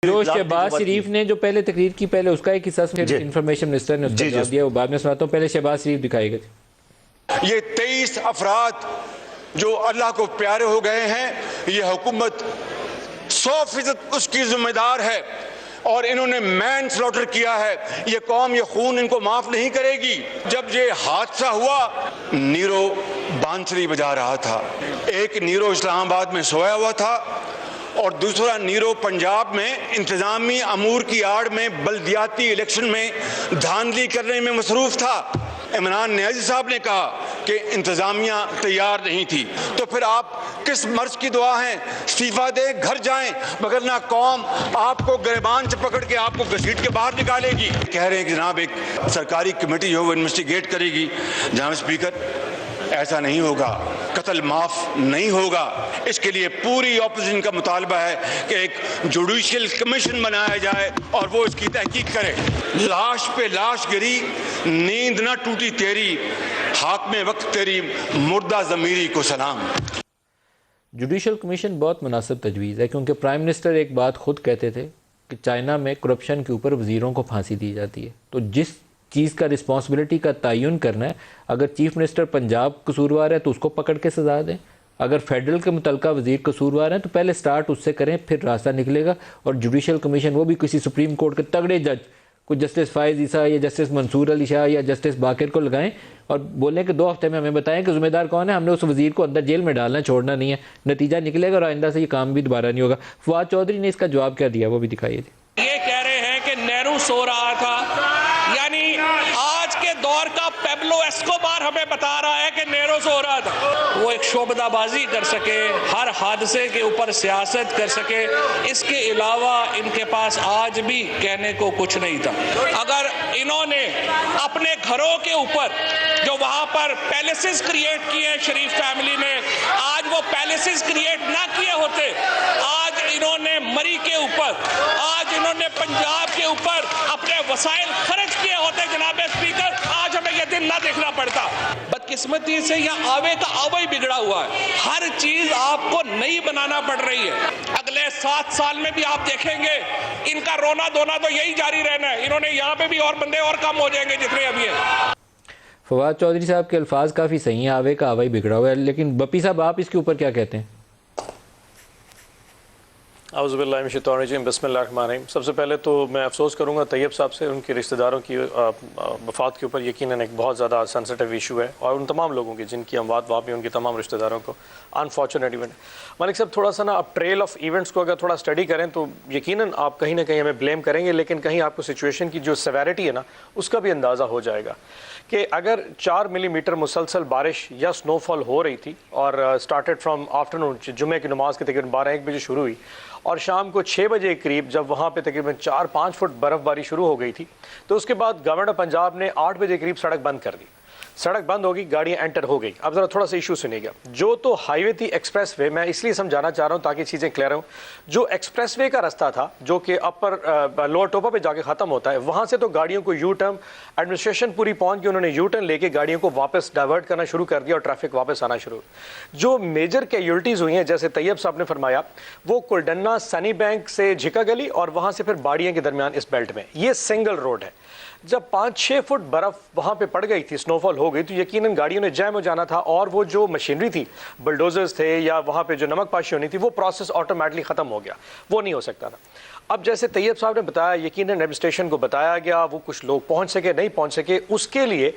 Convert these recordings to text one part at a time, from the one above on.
جو شہباز شریف نے جو پہلے تقریر کی پہلے اس کا ایک حصہ انفارمیشن منسٹر نے اس کا جواب دیا، وہ بعد میں سناتا ہوں، پہلے شہباز شریف دکھائے گا۔ یہ 23 افراد جو اللہ کو پیارے ہو گئے ہیں، یہ حکومت 100% اس کی ذمہ دار ہے اور انہوں نے مین سلوٹر کیا ہے۔ یہ قوم یہ خون ان کو معاف نہیں کرے گی۔ جب یہ حادثہ ہوا، نیرو بانسری بجا رہا تھا، ایک نیرو اسلام آباد میں سویا ہوا تھا اور دوسرا نیرو پنجاب میں انتظامی امور کی آڑ میں بلدیاتی الیکشن میں دھاندلی کرنے میں مصروف تھا۔ عمران نیازی صاحب نے کہا کہ انتظامیہ تیار نہیں تھی، تو پھر آپ کس مرض کی دعا ہیں؟ استعفیٰ دے، گھر جائیں، مگر نہ قوم آپ کو گریبان سے پکڑ کے آپ کو گھسیٹ کے باہر نکالے گی۔ کہہ رہے ہیں کہ جناب ایک سرکاری کمیٹی جو وہ انویسٹیگیٹ کرے گی۔ جناب اسپیکر، ایسا نہیں ہوگا، قتل معاف نہیں ہوگا۔ اس کے لیے پوری اپوزیشن کا مطالبہ ہے کہ ایک جوڈیشل کمیشن بنایا جائے اور وہ اس کی تحقیق کرے۔ لاش پہ لاش گری، نیند نہ ٹوٹی تیری، حاکم وقت تیری مردہ ضمیری کو سلام۔ جوڈیشل کمیشن بہت مناسب تجویز ہے، کیونکہ پرائم منسٹر ایک بات خود کہتے تھے کہ چائنا میں کرپشن کے اوپر وزیروں کو پھانسی دی جاتی ہے، تو جس چیز کا رسپانسبلٹی کا تعین کرنا ہے، اگر چیف منسٹر پنجاب قصوروار ہے تو اس کو پکڑ کے سزا دیں، اگر فیڈرل کے متعلقہ وزیر قصوروار ہیں تو پہلے سٹارٹ اس سے کریں، پھر راستہ نکلے گا۔ اور جوڈیشل کمیشن وہ بھی کسی سپریم کورٹ کے تگڑے جج، کوئی جسٹس فائز عیسیٰ یا جسٹس منصور علی شاہ یا جسٹس باقر کو لگائیں اور بولیں کہ 2 ہفتے میں ہمیں بتائیں کہ ذمہ دار کون ہے، ہم نے اس وزیر کو اندر جیل میں ڈالنا، چھوڑنا نہیں ہے، نتیجہ نکلے گا اور آئندہ سے یہ کام بھی دوبارہ نہیں ہوگا۔ فواد چودھری نے اس کا جواب کیا دیا وہ بھی دکھائیے۔ یہ کہہ رہے ہیں کہ نہرو سو رہا تھا، یعنی آج کے دور کا پیبلو ایسکوبار ہمیں بتا رہا ہے کہ نہرو سو رہا تھا۔ وہ ایک شعبدہ بازی کر سکے، ہر حادثے کے اوپر سیاست کر سکے، اس کے علاوہ ان کے پاس آج بھی کہنے کو کچھ نہیں تھا۔ اگر انہوں نے اپنے گھروں کے اوپر جو وہاں پر پیلیسز کریٹ کیے شریف فیملی نے، آج وہ پیلیسز کریٹ نہ کیے ہوتے، آج انہوں نے مری کے اوپر، آج انہوں نے پنجاب کے اوپر اپنے وسائل خرچ کیے ہوتے، جناب اسپیکر، آج ہمیں یہ دن نہ دیکھنا پڑتا۔ بدقسمتی سے یہ آوے کا آوے ہی بگڑا ہوا ہے، ہر چیز آپ کو نئی بنانا پڑ رہی ہے۔ اگلے 7 سال میں بھی آپ دیکھیں گے ان کا رونا دھونا تو یہی جاری رہنا ہے، انہوں نے یہاں پہ بھی اور بندے اور کم ہو جائیں گے جتنے ابھی ہیں۔ فواد چودھری صاحب کے الفاظ کافی صحیح ہیں، آوے کا آوے بگڑا ہوا ہے، لیکن بپی صاحب آپ اس کے اوپر کیا کہتے ہیں؟ اعوذ باللہ من الشیطان الرجیم، بسم اللہ الرحمن الرحیم۔ سب سے پہلے تو میں افسوس کروں گا طیب صاحب سے، ان کے رشتہ داروں کی وفات کے اوپر یقیناً ایک بہت زیادہ سینسٹیو ایشو ہے، اور ان تمام لوگوں کی جن کی اموات وہاں پہ ان کے تمام رشتہ داروں کو انفارچونیٹ ایونٹ۔ ملک صاحب تھوڑا سا نا آپ ٹریل آف ایونٹس کو اگر تھوڑا اسٹڈی کریں تو یقیناً آپ کہیں نہ کہیں ہمیں بلیم کریں گے، لیکن کہیں آپ کو سچویشن کی جو سیویرٹی ہے نا اس کا بھی اندازہ ہو جائے گا کہ اگر 4 ملی میٹر مسلسل بارش یا سنو فال ہو رہی تھی اور اسٹارٹڈ فرام آفٹرنون، جمعہ کی نماز کے تقریباً 12-1 بجے شروع ہوئی، اور شام کو 6 بجے قریب جب وہاں پہ تقریباً 4-5 فٹ برف باری شروع ہو گئی تھی، تو اس کے بعد گورنمنٹ آف پنجاب نے 8 بجے قریب سڑک بند کر دی، سڑک بند ہوگی، گاڑیاں انٹر ہو گئی۔ اب ذرا تھوڑا سا ایشو سنیے گا، جو تو ہائی وے تھی ایکسپریس وے، میں اس لیے سمجھانا چاہ رہا ہوں تاکہ چیزیں کلیئر ہوں، جو ایکسپریس وے کا رستہ تھا جو کہ اپر لوور ٹوپا پہ جا کے ختم ہوتا ہے، وہاں سے تو گاڑیوں کو یو ٹرن، ایڈمنسٹریشن پوری پہنچ کے انہوں نے یو ٹرن لے کے گاڑیوں کو واپس ڈائیورٹ کرنا شروع کر دیا اور ٹریفک واپس آنا شروع۔ جو میجر کیجولٹیز ہوئی ہیں جیسے طیب صاحب نے فرمایا، وہ کلڈنا سنی بینک سے جھکا گلی اور وہاں سے پھر باڑیاں کے درمیان اس بیلٹ میں، یہ سنگل روڈ ہے۔ جب 5-6 فٹ برف وہاں پہ پڑ گئی تھی، سنو فال ہو گئی، تو یقیناً گاڑیوں نے جیم ہو جانا تھا، اور وہ جو مشینری تھی، بلڈوزرز تھے یا وہاں پہ جو نمک پاشی ہونی تھی، وہ پروسیس آٹومیٹلی ختم ہو گیا، وہ نہیں ہو سکتا تھا۔ اب جیسے طیب صاحب نے بتایا، یقیناً ایڈمنسٹریشن کو بتایا گیا، وہ کچھ لوگ پہنچ سکے نہیں پہنچ سکے، اس کے لیے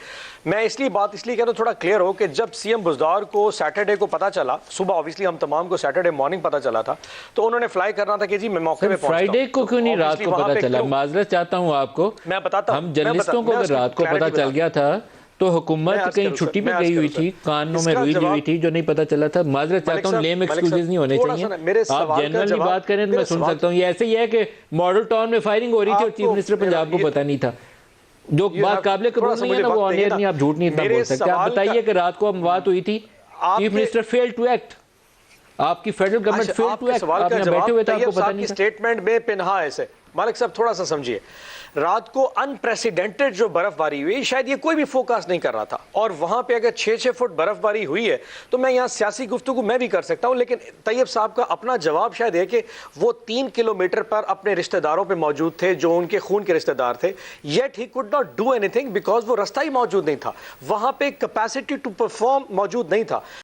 میں اس لیے کہہ رہا ہوں تھوڑا کلیئر ہو کہ جب سی ایم بزدار کو سیٹرڈے کو پتہ چلا، صبح اوبیسلی ہم تمام کو سیٹرڈے مارننگ پتہ چلا تھا، تو انہوں نے فلائی کرنا تھا کہ جی میں موقع پہ پہنچتا ہوں۔ فرائیڈے کو کیوں نہیں رات کو پتہ چلا؟ معذرت چاہتا ہوں آپ کو، میں بتاتا ہوں، ہم جرنلسٹوں کو اگر رات کو پتہ چل گیا تھا تو حکومت کہیں چھٹی پہ گئی ہوئی تھی، کانوں میں روئی ہوئی تھی جو نہیں پتہ چلا تھا۔ معذرت چاہتا ہوں، لیم ایکسکیوزز نہیں ہونے چاہیے، آپ جنرلی بات کریں تو میں سن سکتا ہوں۔ یہ ایسے ہی ہے کہ ماڈل ٹاؤن میں فائرنگ ہو رہی تھی اور چیف منسٹر پنجاب کو پتہ نہیں تھا، جو بات قابل قبول نہیں ہے نا، وہ آن ایئر نہیں، آپ جھوٹ نہیں اتنا بول سکتے۔ آپ بتائیے کہ رات کو اموات ہوئی تھی، chief minister fail to act, آپ کی federal government fail to act, آپ یہاں بیٹھے ہوئے تھے، آپ کو پتہ نہیں تھا۔ سٹیٹمنٹ میں پنہا ایسے مالک صاحب تھوڑا سا سمجھیے، رات کو انپریسیڈنٹڈ جو برف باری ہوئی شاید یہ کوئی بھی فوکس نہیں کر رہا تھا، اور وہاں پہ اگر 6 فٹ برف باری ہوئی ہے تو میں یہاں سیاسی گفتگو میں بھی کر سکتا ہوں، لیکن طیب صاحب کا اپنا جواب شاید ہے کہ وہ 3 کلومیٹر پر اپنے رشتہ داروں پہ موجود تھے جو ان کے خون کے رشتہ دار تھے، yet he could not do any thing because وہ رستہ ہی موجود نہیں تھا، وہاں پہ کیپیسٹی ٹو پرفارم موجود نہیں تھا۔